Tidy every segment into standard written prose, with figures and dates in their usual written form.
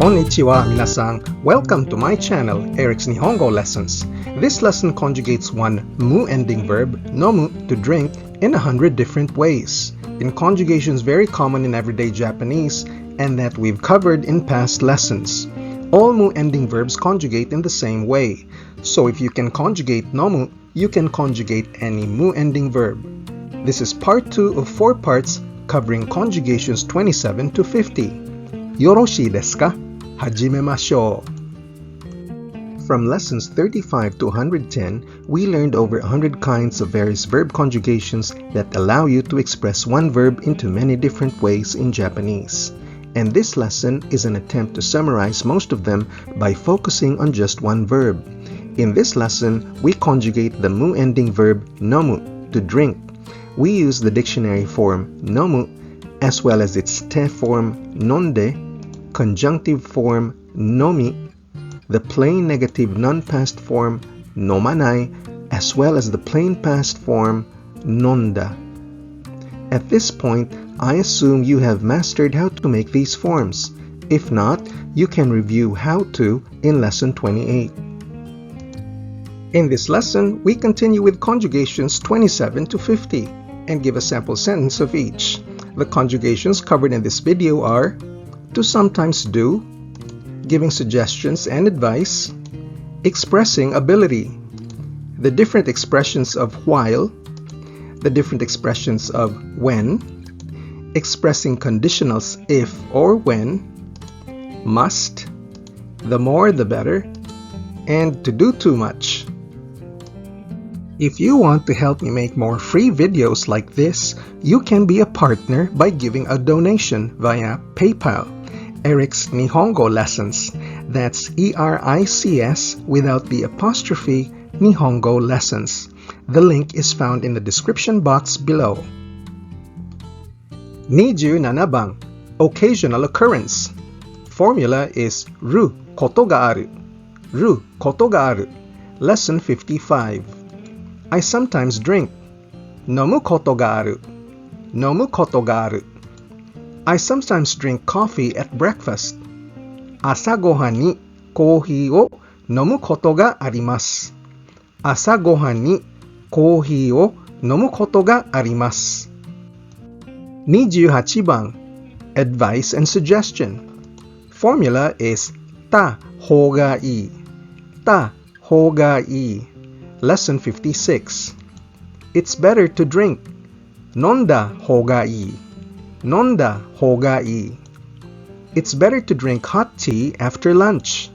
Konnichiwa minasan. Welcome to my channel, Eric's Nihongo Lessons. This lesson conjugates one mu ending verb, nomu, to drink in 100 different ways. In conjugations very common in everyday Japanese and that we've covered in past lessons. All mu ending verbs conjugate in the same way. So if you can conjugate nomu, you can conjugate any mu ending verb. This is part 2 of 4 parts covering conjugations 27 to 50. Yoroshii desu ka? Hajimemashou. From lessons 35 to 110, we learned over 100 kinds of various verb conjugations that allow you to express one verb into many different ways in Japanese. And this lesson is an attempt to summarize most of them by focusing on just one verb. In this lesson, we conjugate the mu ending verb nomu, to drink. We use the dictionary form nomu as well as its te form nonde, conjunctive form nomi, the plain negative non-past form nomanai, as well as the plain past form nonda. At this point, I assume you have mastered how to make these forms. If not, you can review how to in lesson 28. In this lesson, we continue with conjugations 27 to 50 and give a sample sentence of each. The conjugations covered in this video are to sometimes do, giving suggestions and advice, expressing ability, the different expressions of while, the different expressions of when, expressing conditionals if or when, must, the more the better, and to do too much. If you want to help me make more free videos like this, you can be a partner by giving a donation via PayPal. Eric's Nihongo Lessons. That's ERICS without the apostrophe, Nihongo Lessons. The link is found in the description box below. 27番 Occasional occurrence. Formula is ることがある ることがある Lesson 55. I sometimes drink 飲むことがある飲むことがある I sometimes drink coffee at breakfast. 朝ごはんにコーヒーを飲むことがあります。朝ごはんにコーヒーを飲むことがあります。28番 Advice and Suggestion. Formula is た方がいいた方がいい Lesson 56. It's better to drink 飲んだ方がいい飲んだ方がいい It's better to drink hot tea after lunch.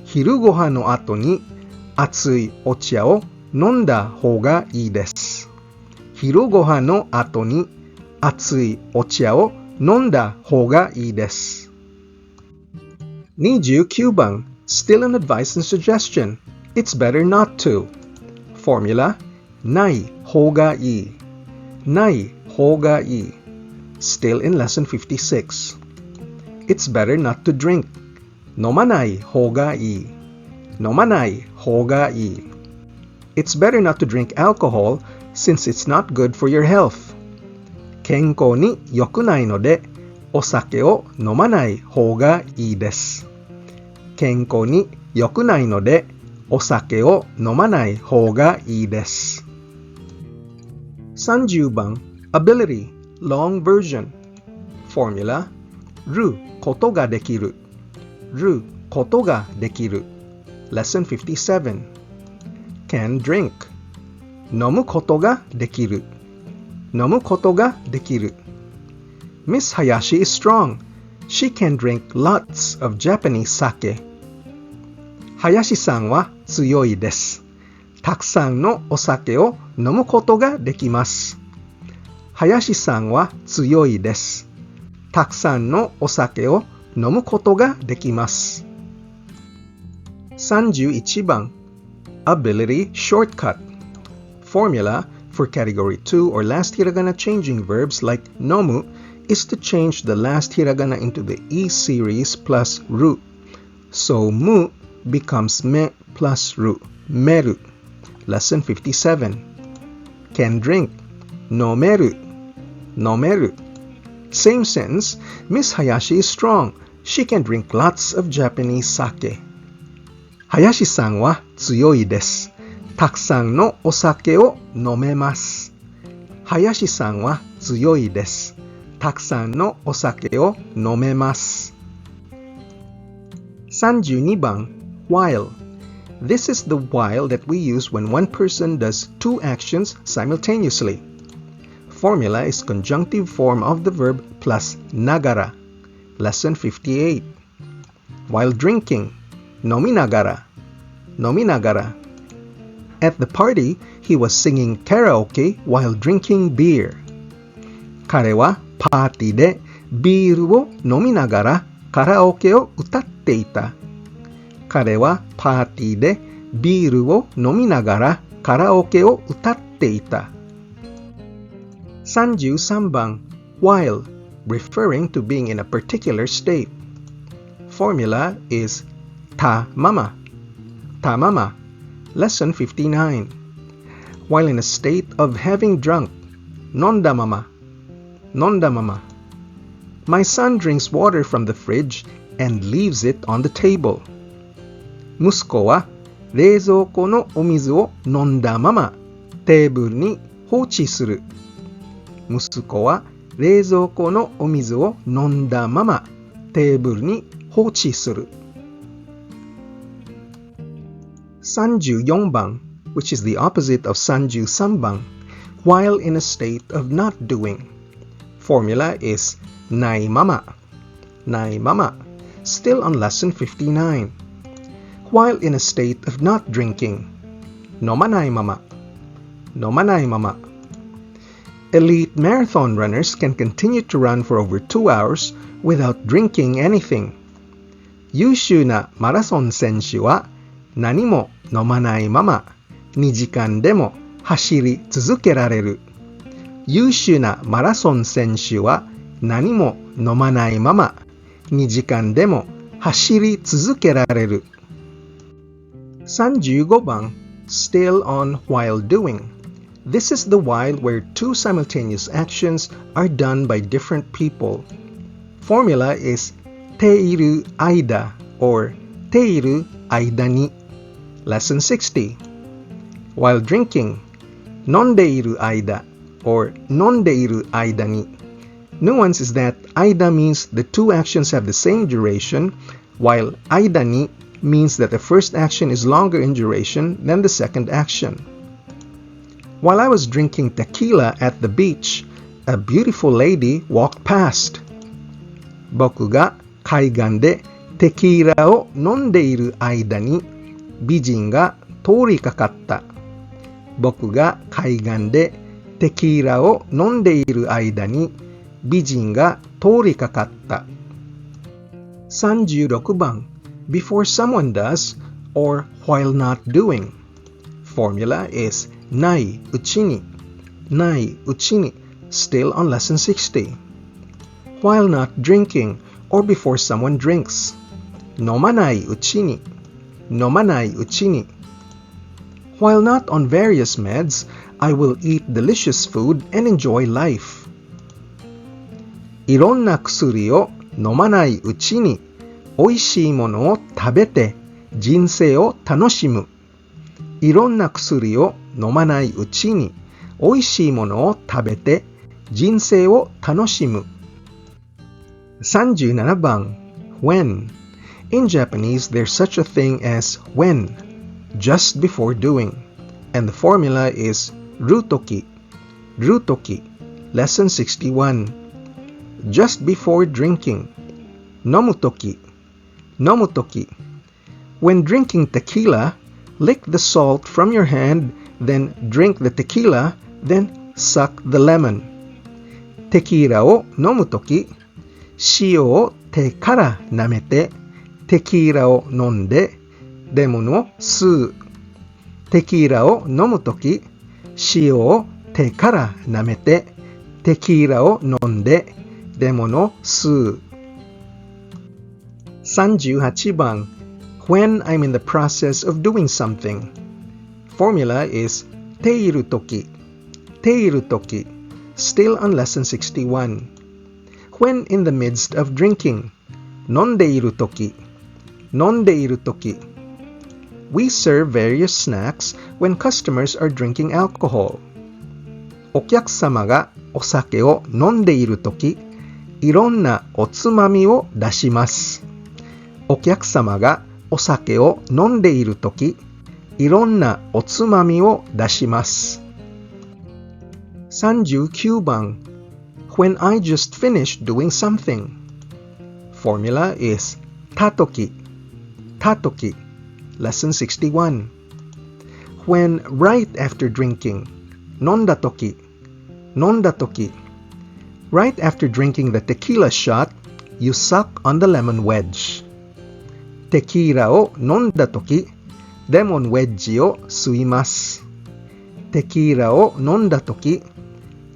昼ご飯の後に熱いお茶を飲んだ方がいいです。昼ご飯の後に熱いお茶を飲んだ方がいいです。29番 Still an advice and suggestion. It's better not to. Formula ない方がいいない方がいいStill in lesson 56. It's better not to drink. 飲まない方がいい飲まない方がいい It's better not to drink alcohol since it's not good for your health. 健康に良くないのでお酒を飲まない方がいいです。健康に良くないのでお酒を飲まない方がいいです。30番 Ability Long version. Formula ることができるることができる Lesson 57. Can drink 飲むことができる飲むことができる Miss Hayashi is strong. She can drink lots of Japanese sake. 林さんは強いです。たくさんのお酒を飲むことができます。林さんは強いです。たくさんのお酒を飲むことができます。31番 Ability Shortcut. Formula for Category 2 or last hiragana changing verbs like nomu is to change the last hiragana into the E series plus ru. So mu becomes me plus ru, meru. Lesson 57. Can drink, nomeru, nomeru. Same sentence, Miss Hayashi is strong. She can drink lots of Japanese sake. Hayashi-san wa tsuyoi desu. Takusan no osake o nomemasu. Hayashi-san wa tsuyoi desu. Takusan no osake o nomemasu. 32番 while. This is the while that we use when one person does two actions simultaneously. Formula is conjunctive form of the verb plus nagara. Lesson 58. While drinking, nominagara. Nominagara. At the party, he was singing karaoke while drinking beer. 彼はパーティーでビールを飲みながらカラオケを歌っていた。彼はパーティーでビールを飲みながらカラオケを歌っていた。33番 while, referring to being in a particular state. Formula is ta mama. Ta mama. Lesson 59. While in a state of having drunk, nonda mama. Nonda mama. My son drinks water from the fridge and leaves it on the table. 息子は冷蔵庫のお水を飲んだままテーブルに放置する。息子は冷蔵庫のお水を飲んだままテーブルに放置する。34番 which is the opposite of 33番 while in a state of not doing. Formula is ないまま。ないまま。Still on lesson 59. While in a state of not drinking. 飲まないまま。飲まないまま。Elite marathon runners can continue to run for over 2 hours without drinking anything. 優秀なマラソン選手は何も飲まないまま2時間でも走り続けられる。優秀なマラソン選手は何も飲まないまま2時間でも走り続けられる。35番 Still on while doing. This is the while where two simultaneous actions are done by different people. Formula is ている間 or ている間に。Lesson 60. While drinking, 飲んでいる間 or 飲んでいる間に。Nuance is that 間 means the two actions have the same duration, while 間に means that the first action is longer in duration than the second action. While I was drinking tequila at the beach, a beautiful lady walked past. 僕が海岸でテキーラを飲んでいる間に美人が通りかかった。僕が海岸でテキーラを飲んでいる間に美人が通りかかった。36番 Before someone does or while not doing. Formula is ないうちに。ない、うちに。Still on lesson 60. While not drinking or before someone drinks. 飲まないうちに。飲まないうちに。While not on various meds, I will eat delicious food and enjoy life. いろんな薬を飲まないうちに、おいしいものを食べて人生を楽しむ。いろんな薬を飲まないうちに、おいしいものを食べて人生を楽しむ。37番 When. In Japanese, there's such a thing as when, just before doing. And the formula is るとき。るとき。Lesson 61. Just before drinking. 飲むとき。飲むとき。When drinking tequila, lick the salt from your hand, then drink the tequila, then suck the lemon. テキーラを飲むとき、塩を手から舐めて、テキーラを飲んで、レモンを吸う。テキーラを飲むとき、塩を手から舐めて、テキーラを飲んで、レモンを吸う。38番 When I'm in the process of doing something. Formula is ているとき。ているとき。Still on lesson 61. When in the midst of drinking. 飲んでいるとき、飲んでいるとき。We serve various snacks when customers are drinking alcohol. お客様がお酒を飲んでいるとき、いろんなおつまみを出します。お客様がお酒を飲んでいるとき、いろんなおつまみを出します。39番 When I just finished doing something. Formula is たとき、たとき。Lesson 61. When right after drinking. 飲んだとき、飲んだとき。Right after drinking the tequila shot, you suck on the lemon wedge. テキーラを飲んだとき、レモンウェッジを吸います。テキーラを飲んだとき、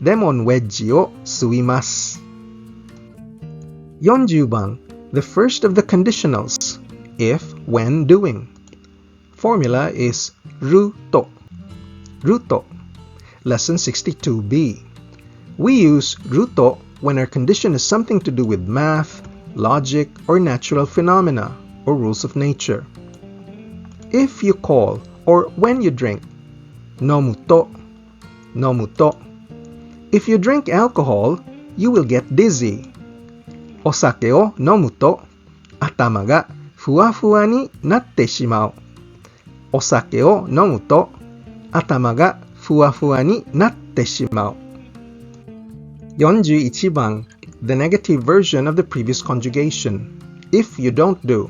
レモンウェッジを吸います。40番 The first of the conditionals. If, when, doing. Formula is ると、ると。Lesson 62b. We use ると when our condition is something to do with math, logic, or natural phenomena, or rules of nature. If you call, or when you drink, NOMUと, NOMUと. If you drink alcohol, you will get dizzy. お酒を飲むと頭がふわふわになってしまう。お酒を飲むと頭がふわふわになってしまう。41番 The negative version of the previous conjugation. If you don't do.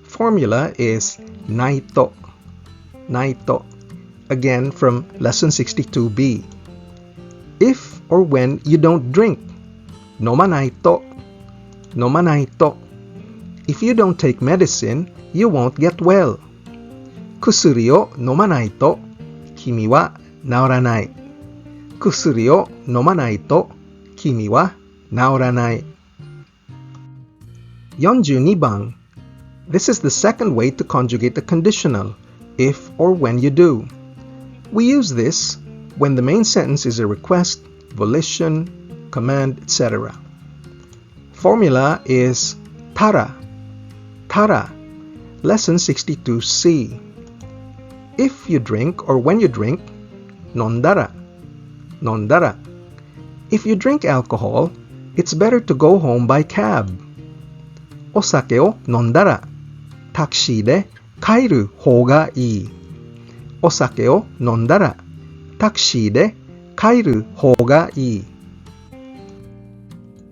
Formula is ないと、ないと。Again from lesson 62b. If or when you don't drink. 飲まないと、飲まないと。If you don't take medicine, you won't get well. 薬を飲まないと君は治らない。薬を飲まないと君は治らない。42番 This is the second way to conjugate the conditional, if or when you do. We use this when the main sentence is a request, volition, command, etc. Formula is たら、たら。Lesson 62c. If you drink or when you drink, 飲んだら、飲んだら。If you drink alcohol, it's better to go home by cab. お酒を飲んだら、タクシーで帰る方がいい。お酒を飲んだら、タクシーで帰る方がいい。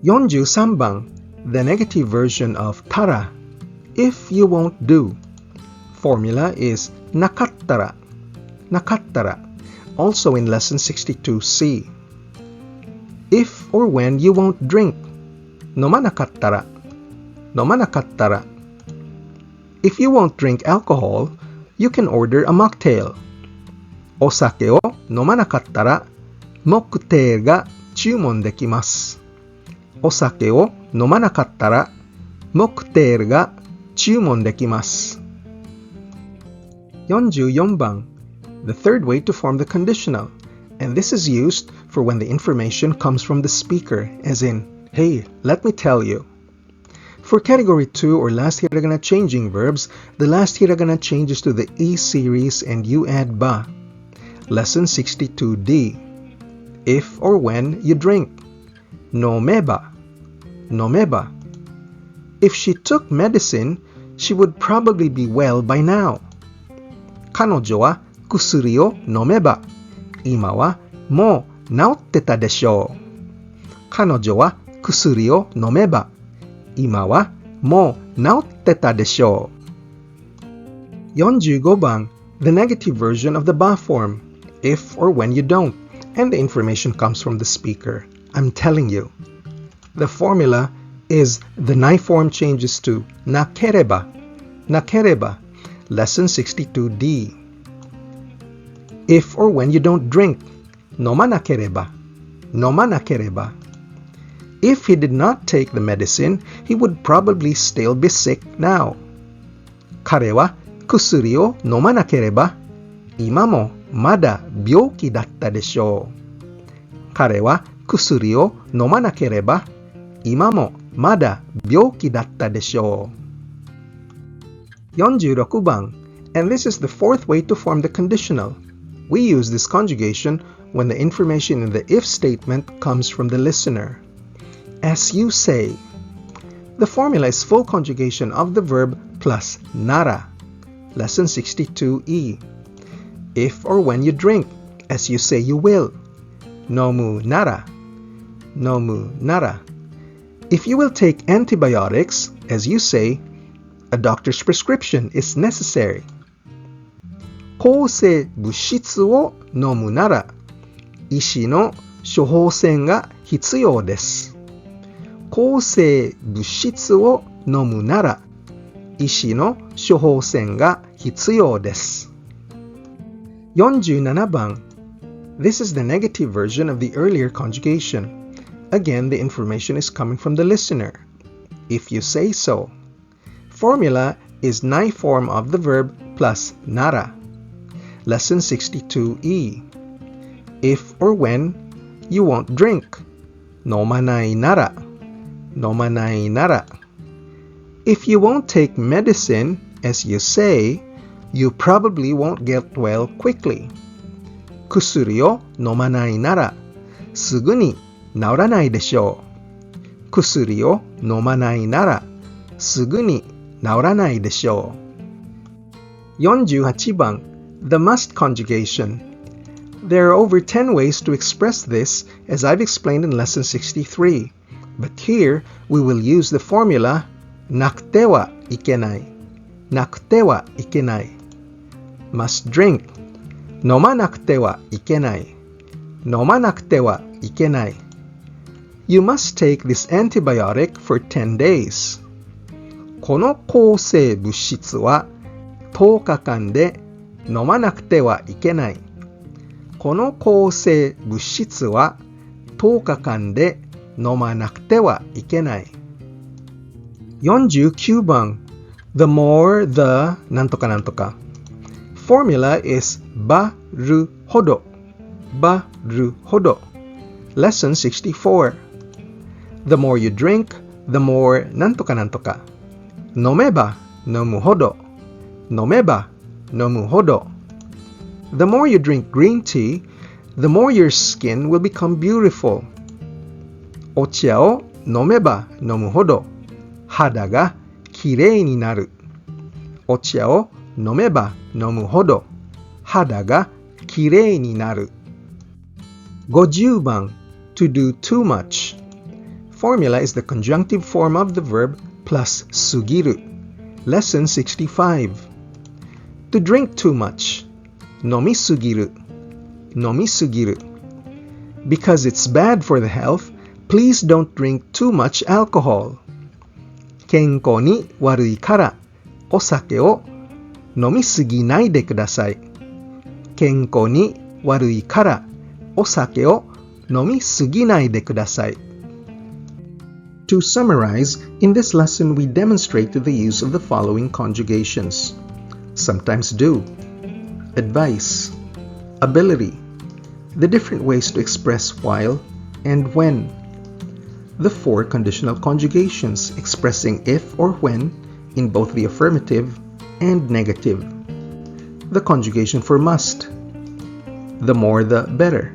43番 The negative version of たら If you won't do. Formula is なかったら、なかったら。Also in lesson 62c. If or when you won't drink. 飲まなかったら、飲まなかったら。If you won't drink alcohol, you can order a mocktail. お酒を飲まなかったら、モクテールが注文できます。お酒を飲まなかったら、モクテールが注文できます。44番 The third way to form the conditional, and this is used for when the information comes from the speaker, as in, hey, let me tell you. For category 2 or last hiragana changing verbs, the last hiragana changes to the E series and you add ba. Lesson 62D. If or when you drink. Nomeba. Nomeba. If she took medicine, she would probably be well by now. 彼女は薬を飲めば、今はもう治ってたでしょう。彼女は薬を飲めば、今はもう治ってたでしょう。45番 The negative version of the ba form. If or when you don't, and the information comes from the speaker. I'm telling you. The formula is the nai form changes to nakereba. Nakereba. Lesson 62D. If or when you don't drink. Nomanakereba. Nomanakereba. If he did not take the medicine, he would probably still be sick now. 彼は薬を飲まなければ、今もまだ病気だったでしょう。彼は薬を飲まなければ、今もまだ病気だったでしょう。46番, and this is the fourth way to form the conditional. We use this conjugation when the information in the if statement comes from the listener. As you say. The formula is full conjugation of the verb plus nara. Lesson 62E. If or when you drink, as you say you will. NOMU nara. NOMU nara. If you will take antibiotics, as you say, a doctor's prescription is necessary. 抗生物質を飲むなら、医師の処方箋が必要です。抗生物質を飲むなら、医師の処方箋が必要です。47番. This is the negative version of the earlier conjugation. Again, the information is coming from the listener. If you say so. Formula is nai form of the verb plus nara. Lesson 62E. If or when you won't drink. Nomanai nara. Nomanai nara. If you won't take medicine, as you say, you probably won't get well quickly. 薬を飲まないなら、すぐに治らないでしょう。薬を飲まないなら、すぐに治らないでしょう。48番, the must conjugation. There are over 10 ways to express this, as I've explained in lesson 63. But here, we will use the formula なくてはいけない。なくてはいけない。must drink. 飲まなくてはいけない。飲まなくてはいけない。You must take this antibiotic for 10 days. この抗生物質は10日間で飲まなくてはいけない。この抗生物質は10日間で飲まなくてはいけない。49番 The more the なんとかなんとか。Formula is ばるほど。ばるほど。Lesson 64. The more you drink, the more なんとかなんとか。飲めば飲むほど。飲めば飲むほど。The more you drink green tea, the more your skin will become beautiful. お茶を飲めば飲むほど肌がきれいになる。お茶を飲めば飲むほど肌がきれいになる。50番 to do too much. Formula is the conjunctive form of the verb plus sugiru. Lesson 65. To drink too much. 飲みすぎる。飲みすぎる。Because it's bad for the health, please don't drink too much alcohol. 健康に悪いからお酒を飲みすぎないでください。健康に悪いからお酒を飲みすぎないでください。To summarize, in this lesson we demonstrated the use of the following conjugations. Sometimes do, advice, ability, the different ways to express while and when, the 4 conditional conjugations expressing if or when in both the affirmative and negative, the conjugation for must, the more the better,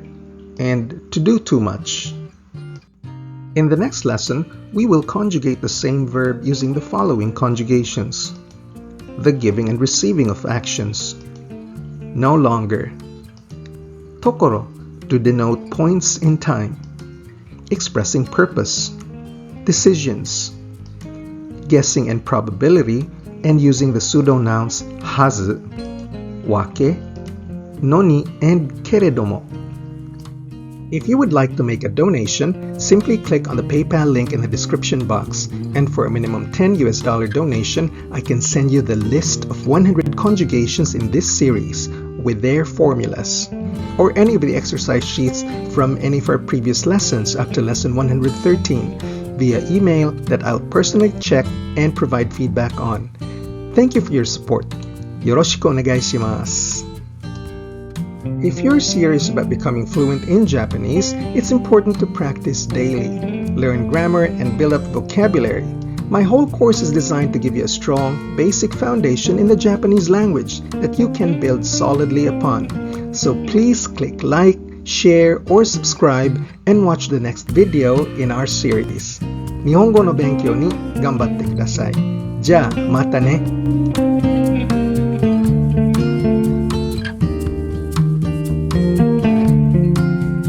and to do too much. In the next lesson, we will conjugate the same verb using the following conjugations. The giving and receiving of actions. No longer. Tokoro, to denote points in time. Expressing purpose. Decisions. Guessing and probability, and using the pseudo-nouns hazu, wake, noni, and keredomo. If you would like to make a donation, simply click on the PayPal link in the description box, and for a minimum $10 donation, I can send you the list of 100 conjugations in this series with their formulas, or any of the exercise sheets from any of our previous lessons up to lesson 113 via email that I'll personally check and provide feedback on. Thank you for your support. Yoroshiku onegai shimasu. If you're serious about becoming fluent in Japanese, it's important to practice daily. Learn grammar and build up vocabulary. My whole course is designed to give you a strong, basic foundation in the Japanese language that you can build solidly upon. So please click like, share, or subscribe and watch the next video in our series. 日本語の勉強に頑張ってください。じゃあまたね。